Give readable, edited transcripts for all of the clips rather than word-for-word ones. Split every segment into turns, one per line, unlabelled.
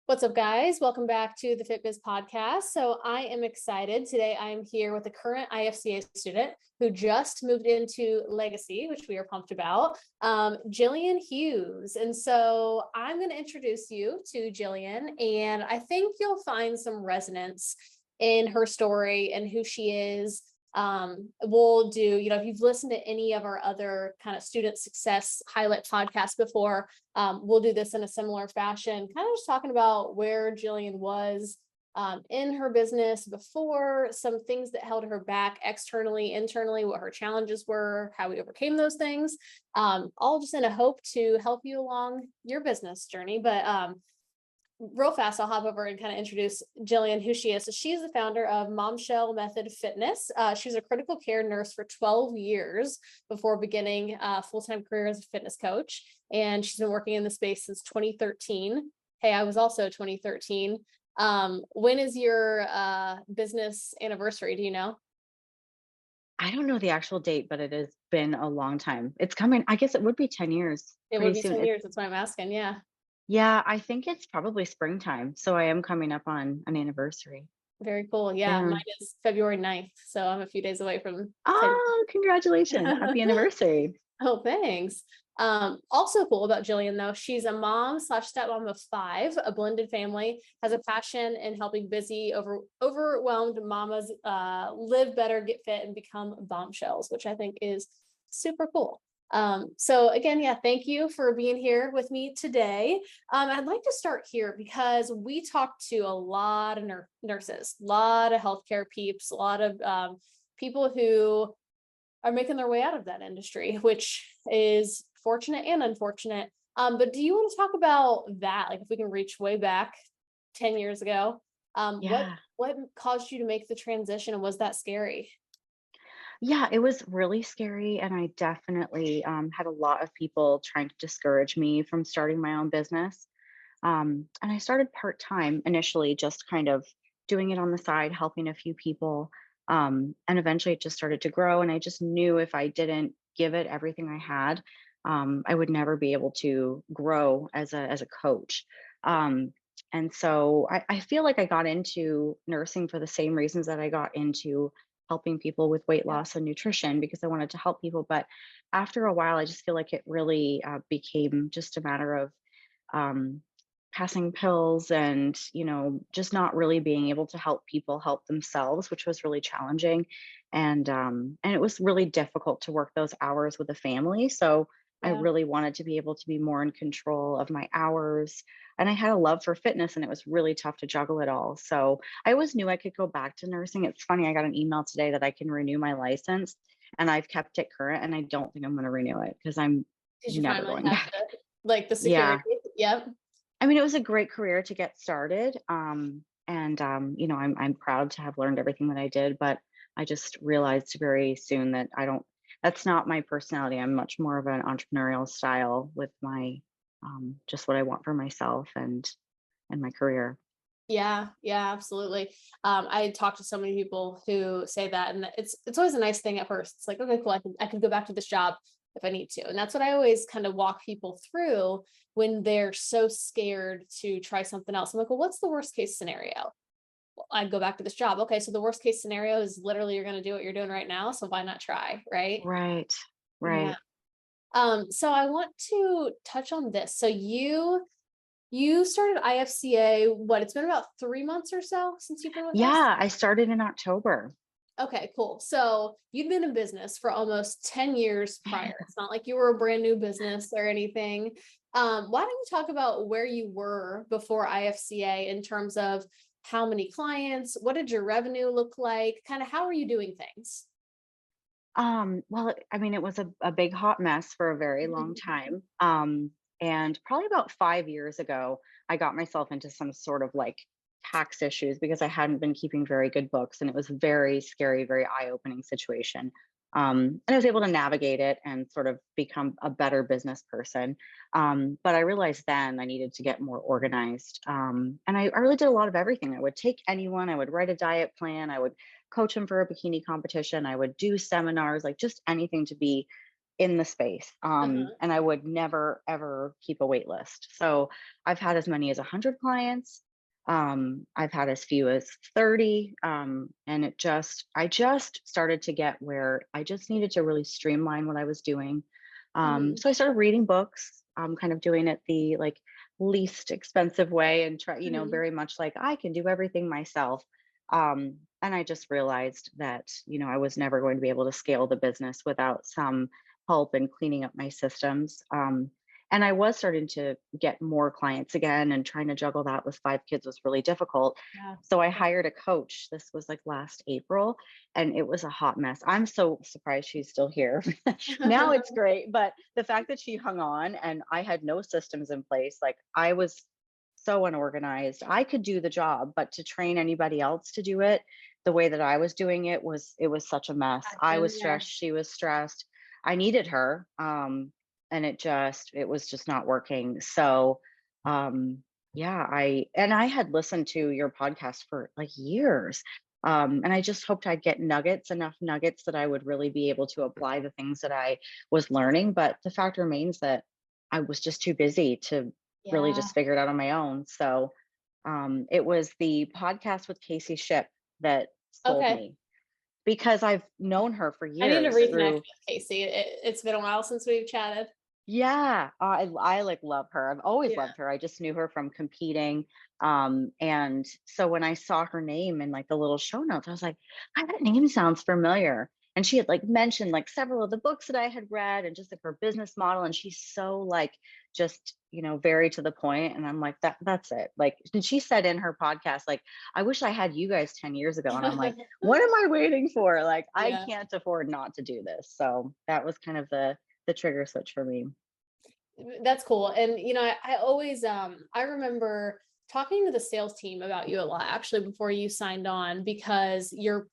What's up, guys? Welcome back to the FitBiz podcast. So I am excited. Today I am here with a current IFCA student who just moved into Legacy, which we are pumped about, Gillian Hughes. And so I'm going to introduce you to Gillian, and I think you'll find some resonance in her story and who she is. We'll do, if you've listened to any of our other kind of student success highlight podcasts before, we'll do this in a similar fashion, kind of just talking about where Gillian was in her business before, some things that held her back externally, internally, what her challenges were, how we overcame those things, all just in a hope to help you along your business journey. But real fast, I'll hop over and kind of introduce Gillian, who she is. So she's the founder of Momshell Method Fitness. She was a critical care nurse for 12 years before beginning a full-time career as a fitness coach. And she's been working in the space since 2013. Hey, I was also 2013. When is your business anniversary? Do you know?
I don't know the actual date, but it has been a long time. It's coming. I guess it would be 10 years
It would
pretty
be
soon.
10 years. That's why I'm asking. Yeah.
Yeah, I think it's probably springtime. So I am coming up on an anniversary.
Very cool. Yeah.
Yeah.
Mine is February 9th. So I'm a few days away from 10.
Oh, congratulations. Happy anniversary.
Oh, thanks. Also cool about Gillian, though, she's a mom slash stepmom of 5, a blended family, has a passion in helping busy, overwhelmed mamas live better, get fit, and become bombshells, which I think is super cool. So again, yeah, thank you for being here with me today. I'd like to start here because we talked to a lot of nurses, a lot of healthcare peeps, a lot of people who are making their way out of that industry, which is fortunate and unfortunate. But do you want to talk about that? Like if we can reach way back 10 years ago, what
Yeah.
what caused you to make the transition, and was that scary?
Yeah, it was really scary. And I definitely had a lot of people trying to discourage me from starting my own business. And I started part time initially, just kind of doing it on the side, helping a few people. And eventually it just started to grow. And I just knew if I didn't give it everything I had, I would never be able to grow as a coach. And so I feel like I got into nursing for the same reasons that I got into helping people with weight
Yeah.
loss and nutrition because I wanted to help people. But after a while, I just feel like it really became just a matter of um, passing pills and just not really being able to help people help themselves, which was really challenging. And it was really difficult to work those hours with a family, so I
Yeah.
really wanted to be able to be more in control of my hours. And I had a love for fitness, and it was really tough to juggle it all. So I always knew I could go back to nursing. It's funny, I got an email today that I can renew my license, and I've kept it current, and I don't think I'm going to renew it because I'm
Did you
never
finally
going
have
back.
the
Yeah.
security? Yep.
I mean, it was a great career to get started. And I'm proud to have learned everything that I did, but I just realized very soon that that's not my personality. I'm much more of an entrepreneurial style with my just what I want for myself and my career.
Yeah, yeah, absolutely. I talked to so many people who say that, and it's always a nice thing at first. It's like, okay, cool, I can go back to this job if I need to. And that's what I always kind of walk people through when they're so scared to try something else. I'm like, well, what's the worst case scenario? Well, I'd go back to this job. Okay, so the worst case scenario is literally you're going to do what you're doing right now, so why not try, right?
Right.
Yeah.
Right.
So I want to touch on this. So you started IFCA, what? It's been about 3 months or so since you've been with us?
Yeah, I started in October.
Okay, cool. So you'd been in business for almost 10 years prior. It's not like you were a brand new business or anything. Why don't you talk about where you were before IFCA in terms of how many clients, what did your revenue look like? Kind of how are you doing things?
Well, I mean, it was a big hot mess for a very long time. And probably about 5 years ago, I got myself into some sort of like tax issues because I hadn't been keeping very good books, and it was very scary, very eye-opening situation. And I was able to navigate it and sort of become a better business person. But I realized then I needed to get more organized. And I really did a lot of everything. I would take anyone, I would write a diet plan, I would coach them for a bikini competition. I would do seminars, like just anything to be in the space.
Uh-huh.
And I would never, ever keep a wait list. So I've had as many as 100 clients. I've had as few as 30. And I just started to get where I just needed to really streamline what I was doing.
Mhm.
So I started reading books, kind of doing it the like least expensive way and try,
Mhm.
very much like I can do everything myself. And I just realized that, I was never going to be able to scale the business without some help in cleaning up my systems. And I was starting to get more clients again, and trying to juggle that with 5 kids was really difficult.
Yeah.
So I
Yeah.
hired a coach. This was like last April, and it was a hot mess. I'm so surprised she's still here. Now it's great. But the fact that she hung on and I had no systems in place, like I was so unorganized. I could do the job, but to train anybody else to do it the way that I was doing it was such a mess.
I've
I
been
was
there.
stressed, she was stressed. I needed her. And it was just not working. So yeah, I had listened to your podcast for like years. And I just hoped I'd get enough nuggets that I would really be able to apply the things that I was learning. But the fact remains that I was just too busy to really
Yeah.
just figure it out on my own. So it was the podcast with Casey Ship that sold
Okay.
me, because I've known her for
I need to
years
reconnect
through.
with Casey. It's been a while since we've chatted.
Yeah, I like love her. I've always
Yeah.
loved her. I just knew her from competing. And so when I saw her name in like the little show notes, I was like, "Ah, that name sounds familiar." And she had like mentioned like several of the books that I had read and just like her business model. And she's so like just, very to the point. And I'm like, that's it. Like, and she said in her podcast, like, I wish I had you guys 10 years ago. And I'm like, what am I waiting for? Like, I
Yeah.
can't afford not to do this. So that was kind of the trigger switch for me.
That's cool. And I always I remember talking to the sales team about you a lot actually before you signed on, because your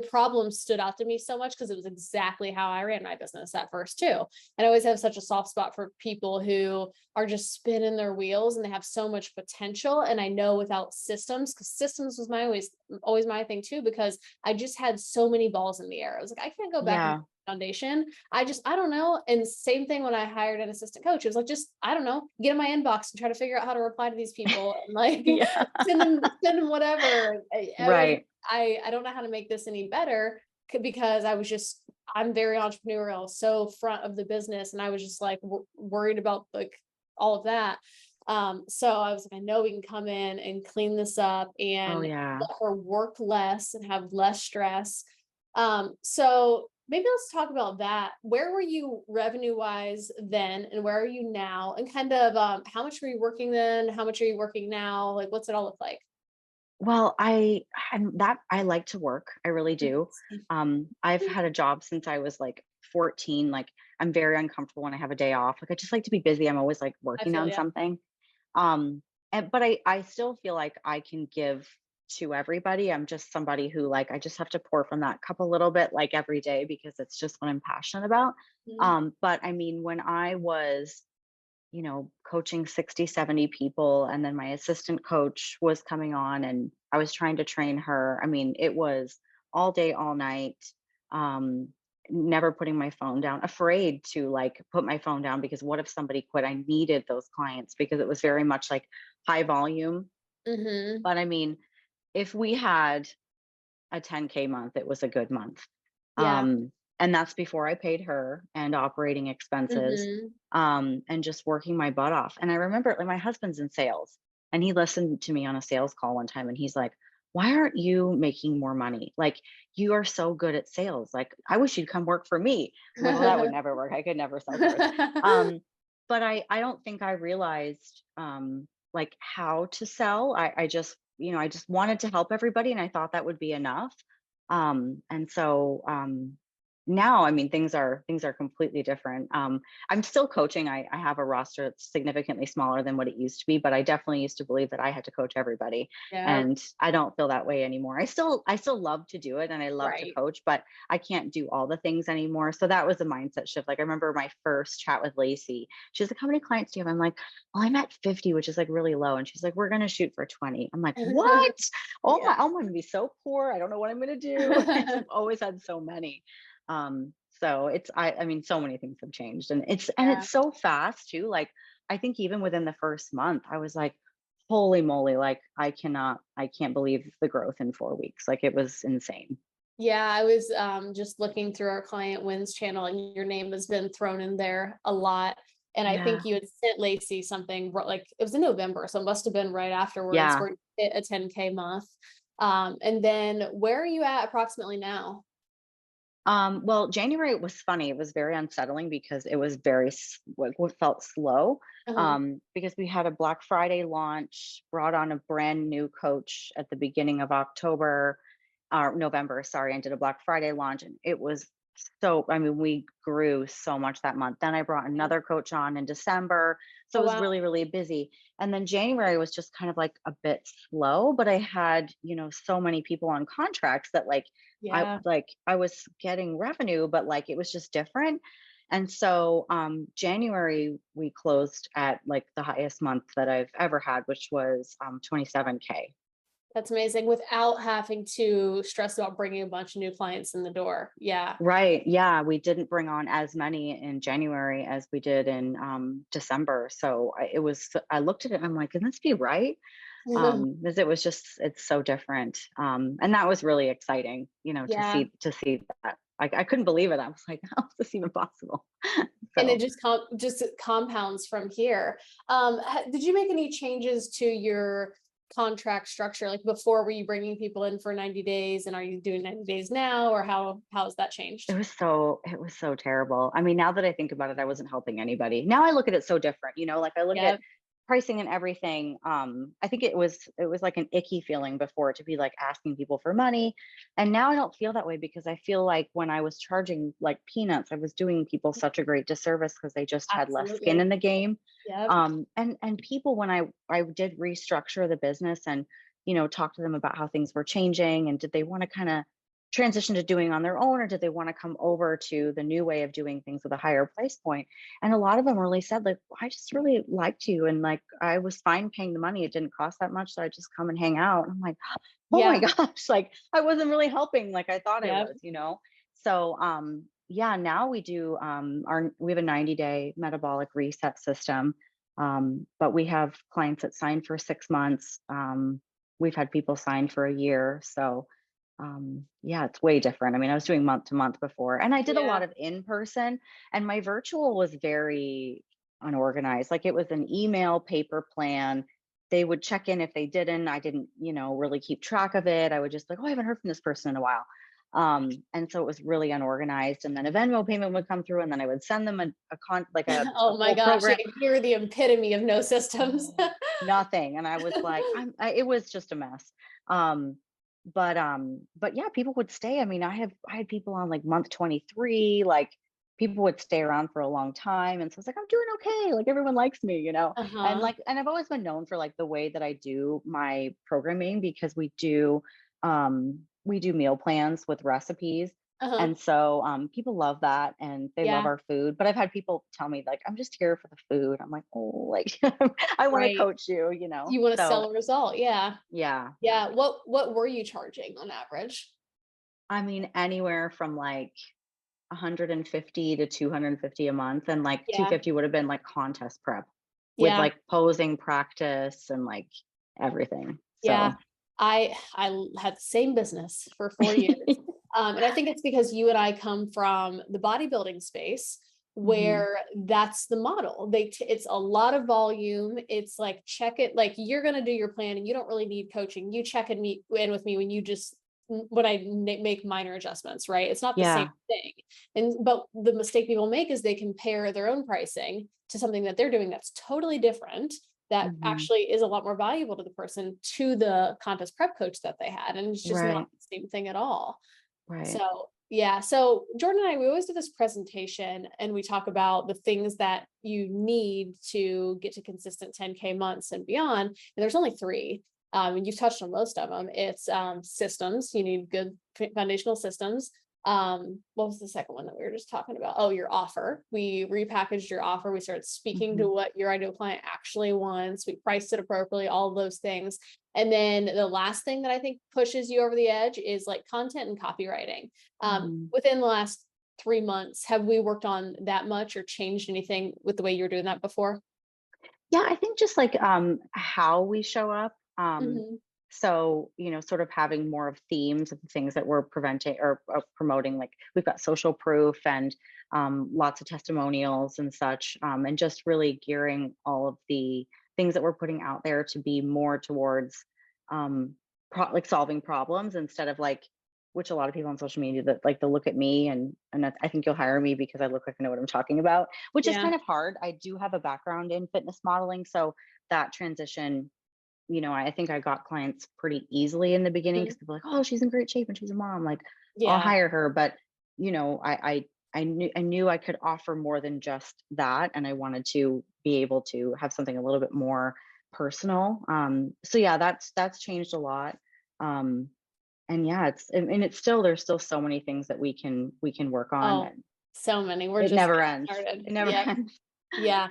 problem stood out to me so much, because it was exactly how I ran my business at first too. And I always have such a soft spot for people who are just spinning their wheels and they have so much potential. And I know without systems, because systems was my always my thing too, because I just had so many balls in the air. I was like, I can't go back and
Yeah.
foundation. I don't know. And same thing when I hired an assistant coach. It was like, just, I don't know, get in my inbox and try to figure out how to reply to these people and like
Yeah.
send them whatever.
Right.
I don't know how to make this any better, because I'm very entrepreneurial, so front of the business. And I was just like worried about like all of that. So I was like, I know we can come in and clean this up
Oh,
and
yeah.
let her work less and have less stress. So maybe let's talk about that. Where were you revenue wise then, and where are you now? And kind of how much were you working then? How much are you working now? Like, what's it all look like?
Well, I like to work. I really do. I've had a job since I was like 14. Like, I'm very uncomfortable when I have a day off. Like, I just like to be busy. I'm always like
I
working
feel
on
yeah.
something. But I still feel like I can give to everybody. I'm just somebody who like I just have to pour from that cup a little bit like every day, because it's just what I'm passionate about.
Mhm.
But I mean, when I was, coaching 60, 70 people, and then my assistant coach was coming on and I was trying to train her. I mean, it was all day, all night. Um, Never putting my phone down, afraid to like put my phone down, because what if somebody quit? I needed those clients because it was very much like high volume.
Mhm.
But I mean, if we had a 10K month, it was a good month.
Yeah.
And that's before I paid her and operating expenses,
Mhm.
and just working my butt off. And I remember like my husband's in sales, and he listened to me on a sales call one time, and he's like, "Why aren't you making more money? Like, you are so good at sales. Like, I wish you'd come work for me." I'm like, "Well, that would never work. I could never sell cars." Um, but I don't think I realized like how to sell. I just, I just wanted to help everybody, and I thought that would be enough. And so now, I mean, things are completely different. I'm still coaching. I have a roster that's significantly smaller than what it used to be, but I definitely used to believe that I had to coach everybody,
Yeah.
and I don't feel that way anymore. I still love to do it, and I love to
Right.
coach, but I can't do all the things anymore. So that was a mindset shift. Like, I remember my first chat with Lacey. She's like, "How many clients do you have?" I'm like, "Well, I'm at 50, which is like really low." And she's like, "We're gonna shoot for 20." I'm like, "What? Oh
Yeah.
my, I'm gonna be so poor. I don't know what I'm gonna do." I've always had so many. So I mean, so many things have changed, and
Yeah.
it's so fast too. Like, I think even within the first month, I was like, holy moly, like I can't believe the growth in 4 weeks. Like, it was insane.
Yeah, I was just looking through our client wins channel, and your name has been thrown in there a lot. And I think
Yeah.
you had sent Lacey something like it was in November, so it must have been right afterwards
Yeah.
where you hit a 10K month. And then where are you at approximately now?
Well, January was funny. It was very unsettling because it was very what felt slow.
Uh-huh.
Because we had a Black Friday launch, brought on a brand new coach at the beginning of October, or November, sorry, and did a Black Friday launch, and it was so. I mean, we grew so much that month. Then I brought
Yeah.
another coach on in December, so
Oh
it was
wow.
really, really busy. And then January was just kind of like a bit slow, but I had, so many people on contracts that
Yeah.
I was getting revenue, but like it was just different. And so January we closed at like the highest month that I've ever had, which was 27K.
That's amazing without having to stress about bringing a bunch of new clients in the door. Yeah.
Right. Yeah, we didn't bring on as many in January as we did in December. So I looked at it and I'm like, can this be right? Because it's so different. And that was really exciting,
Yeah.
to see that. I couldn't believe it. I was like, how is this even possible?
And it
So
just compounds from here. Did you make any changes to your contract structure? Like before, were you bringing people in for 90 days, and are you doing 90 days now, or how has that changed?
it was so terrible. I mean, now that I think about it, I wasn't helping anybody. Now I look at it so different, like I look at
Yep.
pricing and everything. I think it was like an icky feeling before to be like asking people for money. And now I don't feel that way because I feel like when I was charging like peanuts, I was doing people such a great disservice because they just had less skin in
Absolutely.
the game.
Yep.
And people, when I did restructure the business and talk to them about how things were changing and did they want to kind of transition to doing on their own, or did they want to come over to the new way of doing things with a higher price point? And a lot of them really said, like, I just really liked you, and like I was fine paying the money, it didn't cost that much, so I just come and hang out. And I'm like, oh my
Yeah.
gosh, like I wasn't really helping like I thought I
Yep.
was. So yeah, now we have a 90-day metabolic reset system. But we have clients that sign for 6 months. We've had people sign for a year. So yeah, it's way different. I mean, I was doing month to month before, and I did a
Yeah.
lot of in person, and my virtual was very unorganized. Like, it was an email paper plan. They would check in if they didn't. I didn't, really keep track of it. I would just like, oh, I haven't heard from this person in a while. And so it was really unorganized. And then a Venmo payment would come through, and then I would send them a
Oh my
whole
gosh,
program.
you're the epitome of no systems.
Oh, nothing. And I was like, it was just a mess. Um, but yeah, people would stay. I mean, I had people on like month 23, like people would stay around for a long time. And so I was like, I'm doing okay. Like, everyone likes me. And
Uh-huh.
like, and I've always been known for like the way that I do my programming, because we do meal plans with recipes.
Uh-huh.
And so people love that, and they love
Yeah.
our food. But I've had people tell me, like, I'm just here for the food. I'm like, oh, like I want to
Right.
coach you.
You want to sell
So
a result. Yeah.
yeah, yeah.
Yeah. What were you charging on average?
I mean, anywhere from like 150 to 250 a month. And like
Yeah.
250 would have been like contest prep with
Yeah.
like posing practice and like everything.
Yeah.
So
I had the same business for 4 years. And I think it's because you and I come from the bodybuilding space
hmm
where that's the model. It's a lot of volume. It's like check it, like you're going to do your plan and you don't really need coaching. You check in with me when you just when I make minor adjustments, right? It's not the same
yeah.
thing. And but the mistake people make is they compare their own pricing to something that they're doing that's totally different, that
hmm
actually is a lot more valuable to the person, to the contest prep coach that they had. And it's just not
Right.
the same thing at all.
Right.
So, yeah. So, Jordan and I, we always do this presentation and we talk about the things that you need to get to consistent 10K months and beyond. And there's only three. And you've touched on most of them. It's systems. You need good foundational systems. What was the second one that we were just talking about? Oh, your offer. We repackaged your offer. We started speaking to
hmm
what your ideal client actually wants. We priced it appropriately, all of those things. And then the last thing that I think pushes you over the edge is like content and copywriting.
hmm
Within the last 3 months, have we worked on that much or changed anything with the way you were doing that before?
Yeah, I think just like how we show up.
Hmm.
So, sort of having more of themes of the things that we're preventing or promoting. Like we've got social proof and lots of testimonials and such, and just really gearing all of the things that we're putting out there to be more towards um, like solving problems instead of like, which a lot of people on social media that like they'll look at me and I think you'll hire me because I look like I know what I'm talking about, which is
Yeah.
kind of hard. I do have a background in fitness modeling, so that transition, I think I got clients pretty easily in the beginning
Mhm.
because people are like, "Oh, she's in great shape and she's a mom. Like, I'll
Yeah.
hire her." But I knew I could offer more than just that, and I wanted to be able to have something a little bit more personal. So yeah, that's changed a lot. Um, and yeah, it's still there's still so many things that we can work on,
Oh,
and
so many. We're
it
just
never
getting
ends.
started.
It never
Yep.
ends.
Yeah.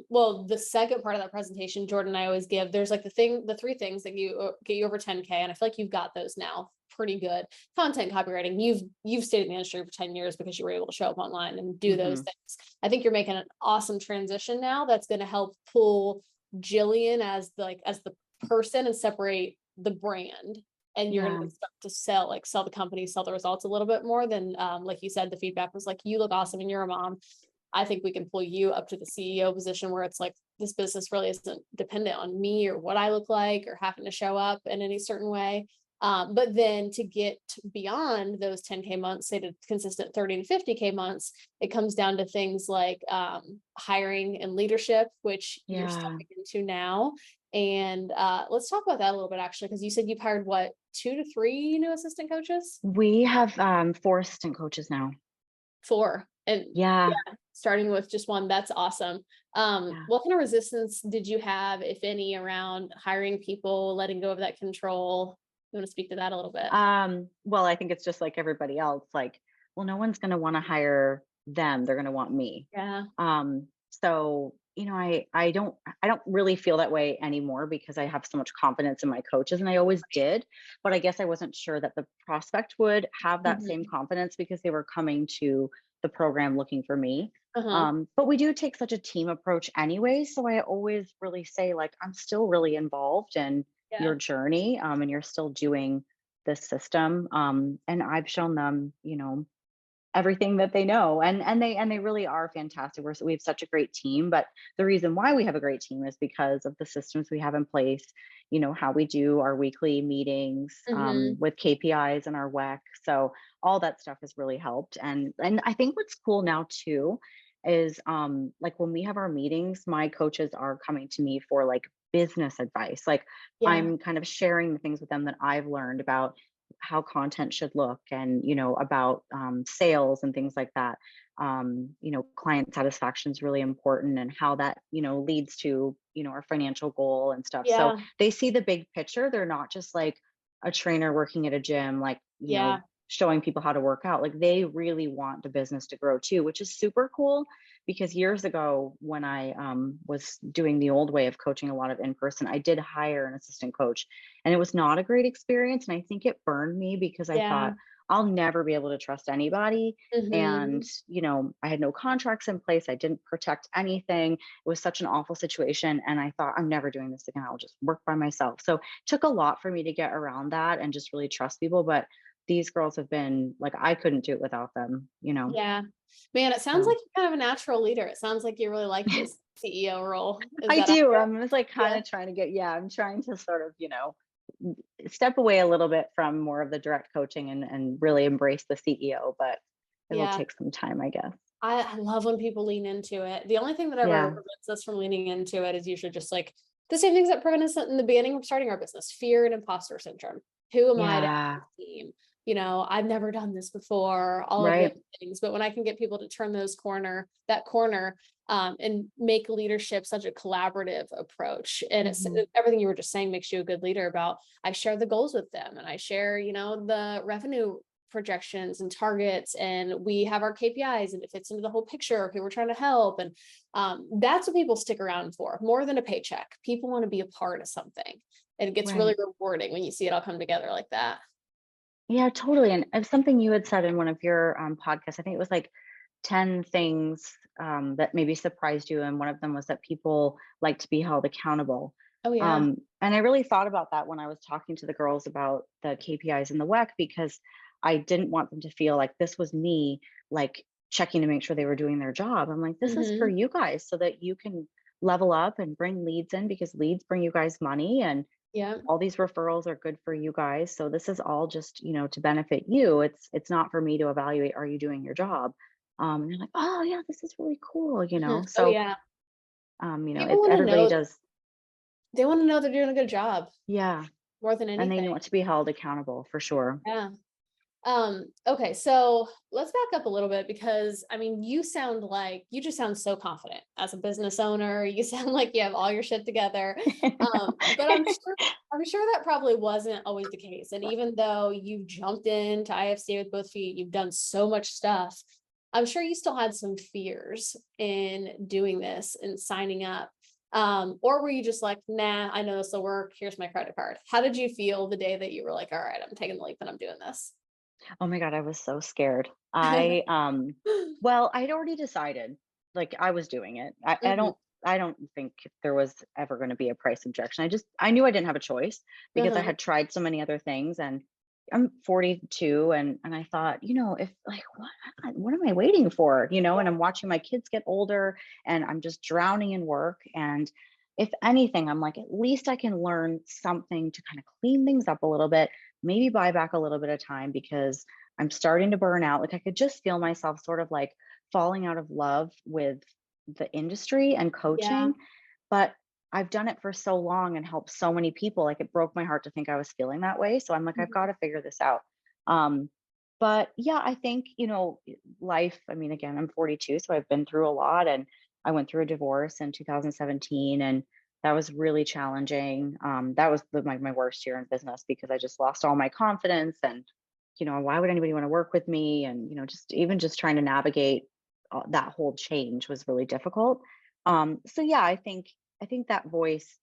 Well, the second part of that presentation, Jordan and I always give, there's like the three things that you get you over 10K. And I feel like you've got those now pretty good. Content copywriting. You've stayed in the industry for 10 years because you were able to show up online and do those
Hmm.
things. I think you're making an awesome transition now that's going to help pull Jillian as the person and separate the brand. And you're going
Yeah,
to start to sell the company, sell the results a little bit more than, like you said, the feedback was like, you look awesome and you're a mom. I think we can pull you up to the CEO position where it's like this business really isn't dependent on me or what I look like or having to show up in any certain way. But then to get beyond those 10K months, say to consistent 30 to 50K months, it comes down to things like hiring and leadership, which you're
yeah.
stepping into now. And let's talk about that a little bit, actually, because you said you've hired what, 2 to 3 new assistant coaches?
We have 4 assistant coaches now.
4. And
Yeah,
yeah, starting with just one, that's awesome.
yeah.
What kind of resistance did you have, if any, around hiring people, letting go of that control? You want to speak to that a little bit?
Well, I think it's just like everybody else, like, well, no one's gonna want to hire them. They're gonna want me.
Yeah.
So, I don't really feel that way anymore because I have so much confidence in my coaches and I always did. But I guess I wasn't sure that the prospect would have that same
Mhm.
confidence because they were coming to the program looking for me.
Uh-huh.
But we do take such a team approach anyway. So I always really say, like, I'm still really involved in your
Yeah.
journey, and you're still doing this system. And I've shown them, everything that they know, and they really are fantastic. We have such a great team, but the reason why we have a great team is because of the systems we have in place, how we do our weekly meetings,
Hmm.
with KPIs and our WEC. So all that stuff has really helped. And I think what's cool now too is like when we have our meetings, my coaches are coming to me for like business advice. Like
Yeah.
I'm kind of sharing the things with them that I've learned about how content should look, and about sales and things like that. Client satisfaction is really important, and how that leads to our financial goal and stuff. So
Yeah.
they see the big picture. They're not just like a trainer working at a gym, like
Yeah.
showing people how to work out. Like they really want the business to grow too, which is super cool. Because years ago when I was doing the old way of coaching a lot of in person, I did hire an assistant coach, and it was not a great experience. And I think it burned me because I
Yeah.
thought I'll never be able to trust anybody. And,
Hmm.
I had no contracts in place. I didn't protect anything. It was such an awful situation. And I thought, I'm never doing this again. I'll just work by myself. So it took a lot for me to get around that and just really trust people. But these girls have been like, I couldn't do it without them.
Yeah. Man, it sounds
So
like you're kind of a natural leader. It sounds like you really like this CEO role. Is
I
that
do.
accurate?
I'm just like kind
Yeah.
of trying to I'm trying to sort of, step away a little bit from more of the direct coaching and really embrace the CEO, but it'll
Yeah.
take some time, I guess.
I love when people lean into it. The only thing that ever
Yeah.
prevents us from leaning into it is usually just like the same things that prevent us in the beginning of starting our business: fear and imposter syndrome. Who am I to have
Yeah.
a team? I've never done this before, all of those
Right.
things. But when I can get people to turn that corner, and make leadership such a collaborative approach, and
Hmm.
everything you were just saying makes you a good leader. About I share the goals with them, and I share, the revenue projections and targets, and we have our KPIs, and it fits into the whole picture of who we're trying to help. And that's what people stick around for more than a paycheck. People want to be a part of something, and it gets really
Right.
rewarding when you see it all come together like that.
Yeah, totally. And it's something you had said in one of your podcasts. I think it was like 10 things that maybe surprised you. And one of them was that people like to be held accountable.
Oh yeah.
And I really thought about that when I was talking to the girls about the KPIs in the WEC, because I didn't want them to feel like this was me, like checking to make sure they were doing their job. I'm like, this is for
Hmm.
you guys so that you can level up and bring leads in, because leads bring you guys money, and
Yeah.
all these referrals are good for you guys. So this is all just, to benefit you. It's not for me to evaluate, are you doing your job? And they're like, oh yeah, this is really cool.
Oh
So
yeah. People
it
want to
everybody
know,
does.
they want to know they're doing a good job
Yeah.
more than
And they
anything.
want to be held accountable for sure.
Yeah. Okay, so let's back up a little bit because I mean, you just sound so confident as a business owner. You sound like you have all your shit together. But I'm sure that probably wasn't always the case. And even though you've jumped into IFCA with both feet, you've done so much stuff. I'm sure you still had some fears in doing this and signing up. Or were you just like, nah, I know this will work. Here's my credit card. How did you feel the day that you were like, all right, I'm taking the leap and I'm doing this?
Oh my God, I was so scared. Well, I'd already decided, like, I was doing it.
Mhm.
I don't think there was ever going to be a price objection. I knew I didn't have a choice because I
Uh-huh.
had tried so many other things, and I'm 42, and I thought, if like what am I waiting for? And I'm watching my kids get older, and I'm just drowning in work. And if anything, I'm like, at least I can learn something to kind of clean things up a little bit, maybe buy back a little bit of time, because I'm starting to burn out. Like, I could just feel myself sort of like falling out of love with the industry and
Yeah.
coaching. But I've done it for so long and helped so many people. Like, it broke my heart to think I was feeling that way. So I'm like, I've got
Mhm.
to figure this out. Um, but yeah, I think, life, I mean, again, I'm 42, so I've been through a lot, and I went through a divorce in 2017, and that was really challenging. That was my worst year in business, because I just lost all my confidence, and why would anybody want to work with me? And just trying to navigate that whole change was really difficult. So yeah, I think that voice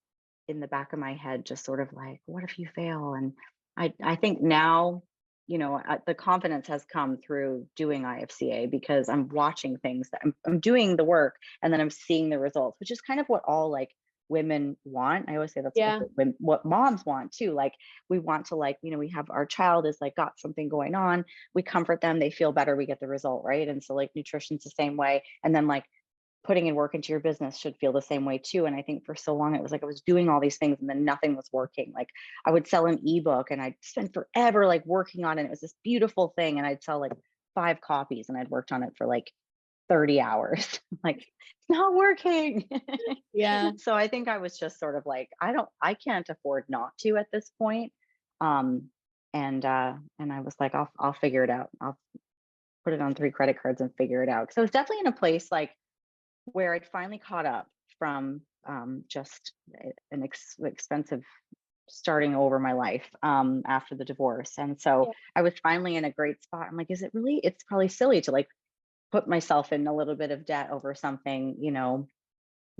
in the back of my head just sort of like, what if you fail? And I think now, the confidence has come through doing IFCA, because I'm watching things that I'm doing the work, and then I'm seeing the results, which is kind of what all like women want. I always say that's
Yeah.
what moms want too. Like, we want to, like, we have our child is like got something going on, we comfort them, they feel better, we get the result, right? And so, like, nutrition's the same way. And then, like, putting in work into your business should feel the same way too. And I think for so long it was like I was doing all these things and then nothing was working. Like, I would sell an ebook and I'd spend forever like working on it. It was this beautiful thing, and I'd sell like 5 copies, and I'd worked on it for like 30 hours. Like, it's not working.
Yeah.
So I think I was just sort of like, I can't afford not to at this point. Um, and I was like, I'll figure it out. I'll put it on 3 credit cards and figure it out. So I was definitely in a place like where I'd finally caught up from just an expensive starting over my life after the divorce. And so
Yeah.
I was finally in a great spot. I'm like, is it really, it's probably silly to like put myself in a little bit of debt over something,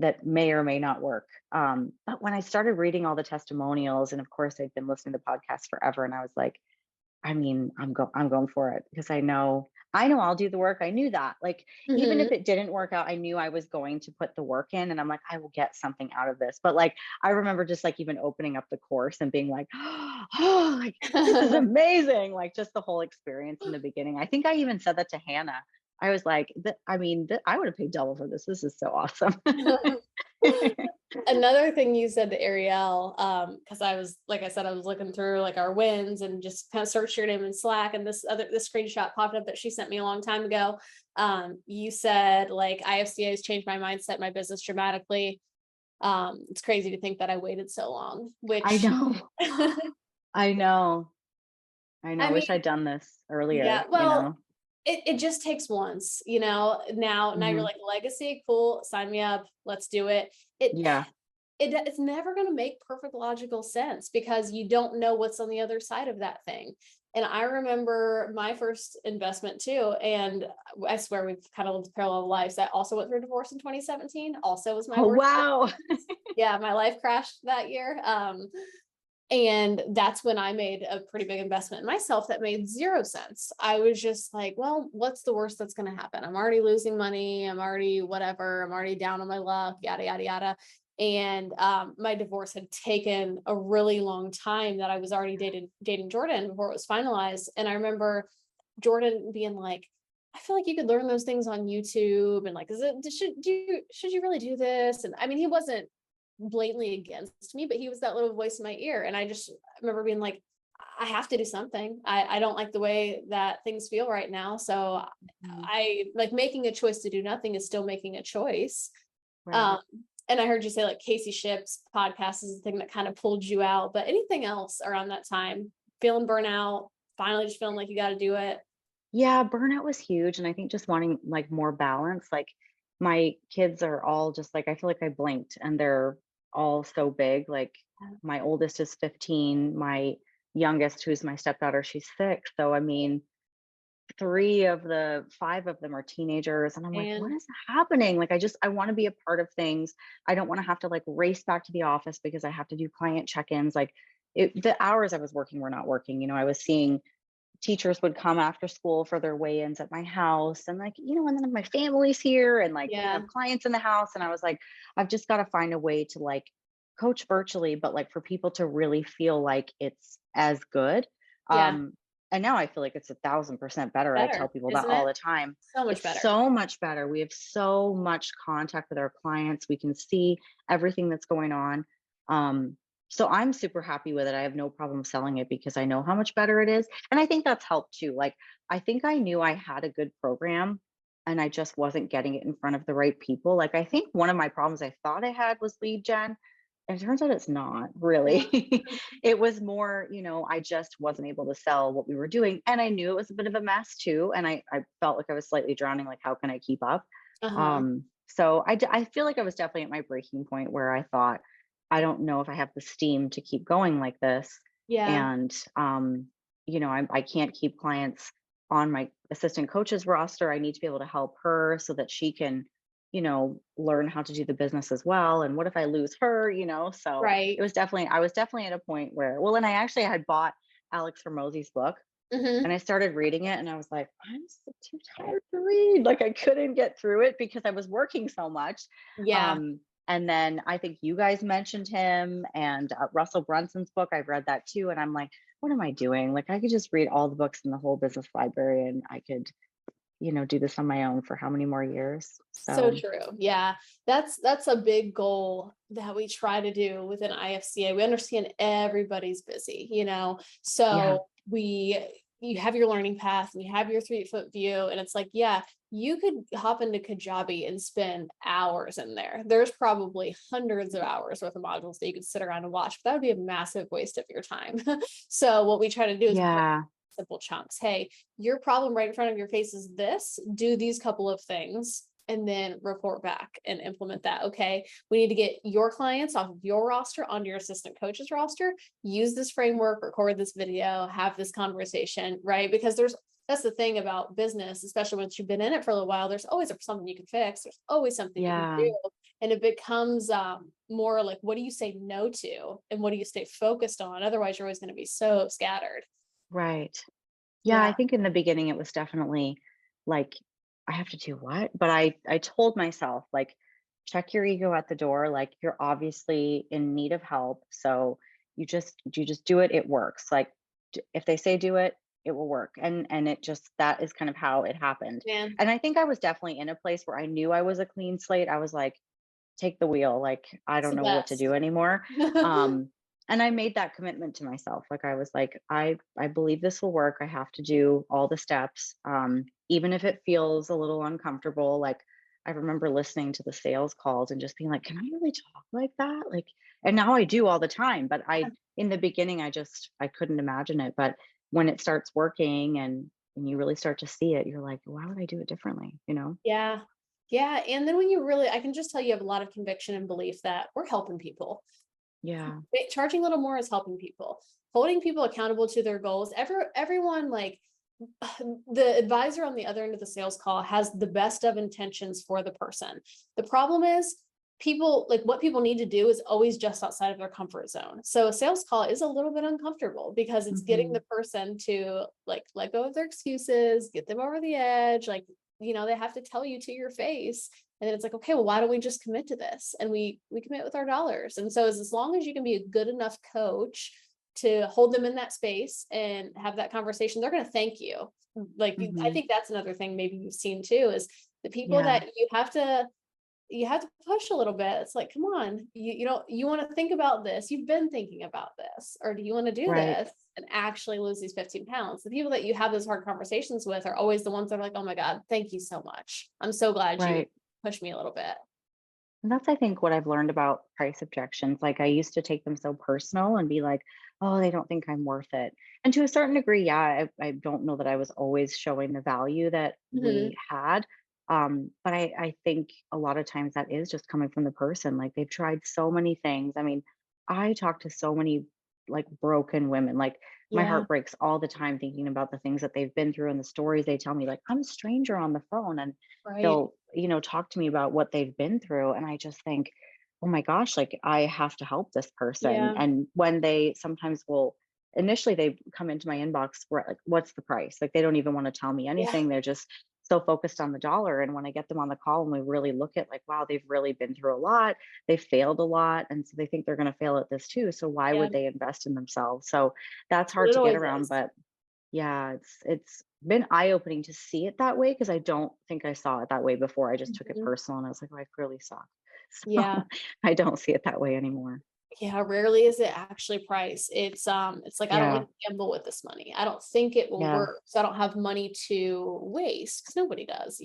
that may or may not work. But when I started reading all the testimonials, and of course I've been listening to podcasts forever, and I was like, I mean, I'm going for it, because I know I'll do the work. I knew that. Like, even if
Hmm.
it didn't work out, I knew I was going to put the work in, and I'm like, I will get something out of this. But like, I remember just like even opening up the course and being like, oh, like, this is amazing. Like, just the whole experience in the beginning. I think I even said that to Hannah. I was like, I would have paid double for this. This is so awesome.
Another thing you said to Ariel, because I was, like I said, I was looking through like our wins and just kind of searched your name in Slack, and this screenshot popped up that she sent me a long time ago. You said like IFCA has changed my mindset, my business dramatically. It's crazy to think that I waited so long,
I
which
know. I know. I know.
I
I
mean,
wish I'd done this
yeah,
earlier.
well, it just takes once, now you're
Mhm.
like legacy, cool, sign me up, let's do it. It
Yeah.
it's never going to make perfect logical sense because you don't know what's on the other side of that thing. And I remember my first investment too. And I swear we've kind of lived parallel lives. I also went through a divorce in 2017, also was my
Oh,
worst year.
wow.
Yeah, my life crashed that year. And that's when I made a pretty big investment in myself that made 0 sense. I was just like, well, what's the worst that's going to happen? I'm already losing money. I'm already whatever. I'm already down on my luck, yada, yada, yada. And my divorce had taken a really long time, that I was already dating Jordan before it was finalized. And I remember Jordan being like, I feel like you could learn those things on YouTube, and like, should you really do this? And I mean, he wasn't blatantly against me, but he was that little voice in my ear. And I just remember being like, I have to do something. I don't like the way that things feel right now. So
Mhm.
I like, making a choice to do nothing is still making a choice.
Right.
Um, and I heard you say like Casey Ship's podcast is the thing that kind of pulled you out, but anything else around that time, feeling burnout, finally just feeling like you got to do it.
Yeah, burnout was huge, and I think just wanting, like, more balance, like, my kids are all just, like I feel like I blinked, and they're all so big, like, my oldest is 15, my youngest, who's my stepdaughter, she's 6, so, I mean, 3 of the 5 of them are teenagers, and I'm like, "What
And
is happening?" Like, I wanna be a part of things. I don't wanna have to, like, race back to the office because I have to do client check-ins, like, the hours I was working were not working, I was seeing teachers would come after school for their weigh-ins at my house, and, like, and then my family's here, and, like, we
yeah,
have clients in the house, and I was like, I've just got to find a way to, like, coach virtually, but, like, for people to really feel like it's as good.
yeah,
um and now I feel like it's 1,000% better. I tell
better,
people that
isn't
all
it?
the time.
So much
It's
better.
so much better. We have so much contact with our clients. We can see everything that's going on. So I'm super happy with it. I have no problem selling it because I know how much better it is. And I think that's helped too. Like, I think I knew I had a good program and I just wasn't getting it in front of the right people. Like, I think one of my problems I thought I had was lead gen. And it turns out it's not really. It was more, I just wasn't able to sell what we were doing. And I knew it was a bit of a mess too. And I felt like I was slightly drowning. Like, how can I keep up?
Uh-huh.
So I feel like I was definitely at my breaking point where I thought, I don't know if I have the steam to keep going like this.
Yeah.
And, I can't keep clients on my assistant coach's roster. I need to be able to help her so that she can, learn how to do the business as well. And what if I lose her, So
Right.
I was definitely at a point where, well, and I actually had bought Alex Hormozy's book and
Mhm.
I started reading it and I was like, I'm so too tired to read. Like, I couldn't get through it because I was working so much.
Yeah.
Um, and then I think you guys mentioned him and Russell Brunson's book. I've read that too. And I'm like, what am I doing? Like, I could just read all the books in the whole business library and I could, do this on my own for how many more years?
So
So,
true. Yeah. That's a big goal that we try to do within IFCA. We understand everybody's busy,
yeah,
So you have your learning path and you have your 3-foot view. And it's like, yeah, you could hop into Kajabi and spend hours in there. There's probably hundreds of hours worth of modules that you could sit around and watch, but that would be a massive waste of your time. So what we try to do is
yeah,
simple chunks. Hey, your problem right in front of your face is this. Do these couple of things and then report back and implement that. Okay, we need to get your clients off of your roster onto your assistant coach's roster. Use this framework, record this video, have this conversation, right? Because that's the thing about business, especially once you've been in it for a little while, there's always something you can fix. There's always something you can
yeah,
do. And it becomes more like, what do you say no to? And what do you stay focused on? Otherwise, you're always going to be so scattered.
right. Yeah, I
Yeah.
think in the beginning it was definitely like, I have to do what? But I told myself, like, check your ego at the door. Like, you're obviously in need of help. So you just do it, it works. Like, if they say do it, it will work. And it just, that is kind of how it happened.
Man,
And I think I was definitely in a place where I knew I was a clean slate. I was like, take the wheel. Like, I
it's
don't
the
know what to
best.
do anymore. Um, and I made that commitment to myself. Like, I was like, I believe this will work. I have to do all the steps, even if it feels a little uncomfortable. Like, I remember listening to the sales calls and just being like, can I really talk like that? Like, and now I do all the time. But in the beginning, I couldn't imagine it. But when it starts working and you really start to see it, you're like, why would I do it differently?
Yeah. Yeah. And then when I can just tell you have a lot of conviction and belief that we're helping people.
Yeah.
Charging a little more is helping people. Holding people accountable to their goals. Everyone like the advisor on the other end of the sales call has the best of intentions for the person. The problem is people, like what people need to do is always just outside of their comfort zone. So a sales call is a little bit uncomfortable because it's getting
Hmm.
the person to like let go of their excuses, get them over the edge. Like, they have to tell you to your face. And then it's like, okay, well, why don't we just commit to this? And we commit with our dollars. And so as long as you can be a good enough coach to hold them in that space and have that conversation, they're going to thank you. Like, I
Hmm.
think that's another thing maybe you've seen too, is the people
Yeah.
that you have to push a little bit. It's like, come on, you want to think about this. You've been thinking about this, or do you want to do
Right.
this and actually lose these 15 pounds? The people that you have those hard conversations with are always the ones that are like, oh my God, thank you so much. I'm so glad you
Right.
pushed me a little bit.
And that's, I think, what I've learned about price objections. Like I used to take them so personal and be like, oh, they don't think I'm worth it. And to a certain degree, yeah, I don't know that I was always showing the value that
Mhm.
we had. But I think a lot of times that is just coming from the person. Like they've tried so many things. I mean, I talk to so many like broken women. Like my
Yeah.
heart breaks all the time thinking about the things that they've been through and the stories they tell me. Like I'm a stranger on the phone and
Right.
they'll, talk to me about what they've been through. And I just think, oh my gosh, like I have to help this person.
Yeah.
And when they sometimes will, initially they come into my inbox for like, what's the price? Like they don't even want to tell me
Yeah.
anything. They're just so focused on the dollar. And when I get them on the call and we really look at like, wow, they've really been through a lot, they've failed a lot. And so they think they're going to fail at this too. So why
Yeah.
would they invest in themselves? So that's
That's what
hard
it
to get
always
around.
is.
But yeah, it's been eye-opening to see it that way because I don't think I saw it that way before. I just took it
Mhm.
personal and I was like, "Oh, I clearly suck."
Yeah.
So I don't see it that way anymore.
Yeah, rarely is it actually price. It's like, I don't want
Yeah.
to gamble with this money. I don't think it will
Yeah.
work. So I don't have money to waste because nobody does.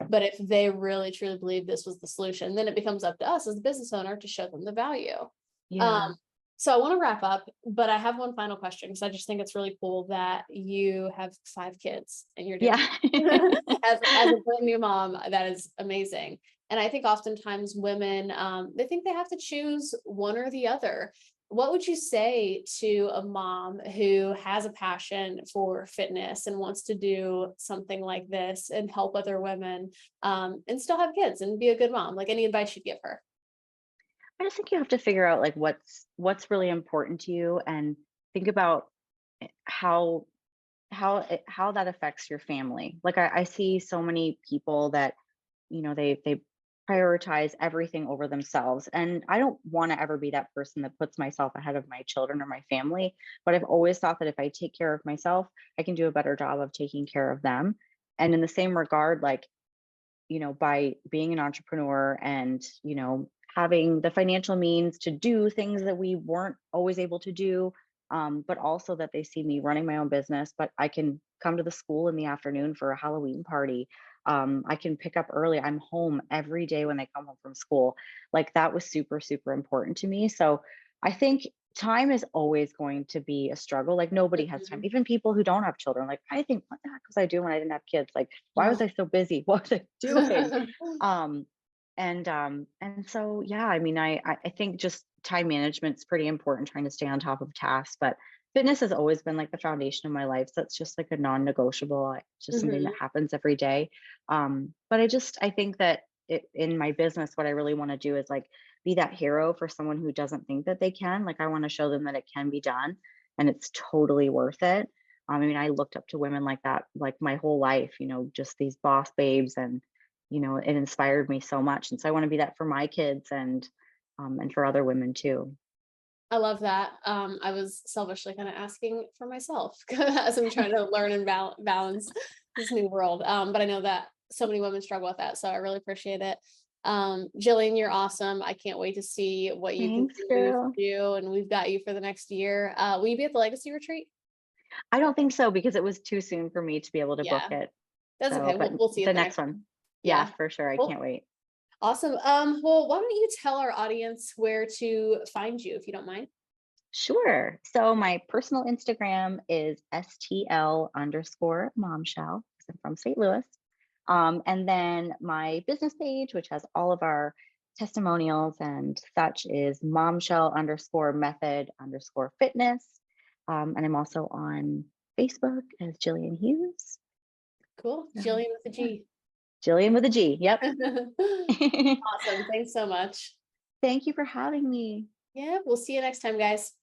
But if they really truly believe this was the solution, then it becomes up to us as the business owner to show them the value. Um,
Yeah.
so I want to wrap up, but I have one final question because I just think it's really cool that you have 5 kids and you're doing
Yeah.
as a brand new mom. That is amazing. And I think oftentimes women, they think they have to choose one or the other. What would you say to a mom who has a passion for fitness and wants to do something like this and help other women, and still have kids and be a good mom? Like any advice you'd give her?
I just think you have to figure out like what's really important to you and think about how how that affects your family. Like I see so many people that they prioritize everything over themselves, and I don't want to ever be that person that puts myself ahead of my children or my family, but I've always thought that if I take care of myself, I can do a better job of taking care of them. And in the same regard, like by being an entrepreneur and having the financial means to do things that we weren't always able to do, but also that they see me running my own business, but I can come to the school in the afternoon for a Halloween party. I can pick up early. I'm home every day when they come home from school. Like that was super, super important to me. So I think time is always going to be a struggle. Like nobody has time.
Mhm.
Even people who don't have children. Like I think, what the heck was I doing when I didn't have kids? Like why was
Oh.
I so busy? What was I doing? Um, and so yeah, I mean, I think just time management's pretty important, trying to stay on top of tasks. But fitness has always been like the foundation of my life. So it's just like a non-negotiable. It's just something that
Mhm.
happens every day. But I think that in my business, what I really want to do is like be that hero for someone who doesn't think that they can. Like I want to show them that it can be done and it's totally worth it. I mean, I looked up to women like that like my whole life, just these boss babes, and it inspired me so much. And so I want to be that for my kids and for other women too.
I love that. I was selfishly kind of asking for myself as I'm trying to learn and balance this new world. But I know that so many women struggle with that. So I really appreciate it. Jillian, you're awesome. I can't wait to see what you
Thanks,
continue to
girl.
do. And we've got you for the next year. Will you be at the Legacy Retreat?
I don't think so because it was too soon for me to be able to book
Yeah,
it.
that's
So,
okay.
but
We'll see you at
the
the
next
next
one,
one.
yeah,
Yeah.
for sure. I
Well,
can't wait.
awesome. Well, why don't you tell our audience where to find you if you don't mind?
Sure. So my personal Instagram is STL_momshell because I'm from St. Louis. And then my business page, which has all of our testimonials and such, is momshell_method_fitness. And I'm also on Facebook as Jillian Hughes.
Cool.
So
Jillian with a
yeah,
G.
Gillian with a G. Yep.
Awesome. Thanks so much.
Thank you for having me.
Yeah, we'll see you next time, guys.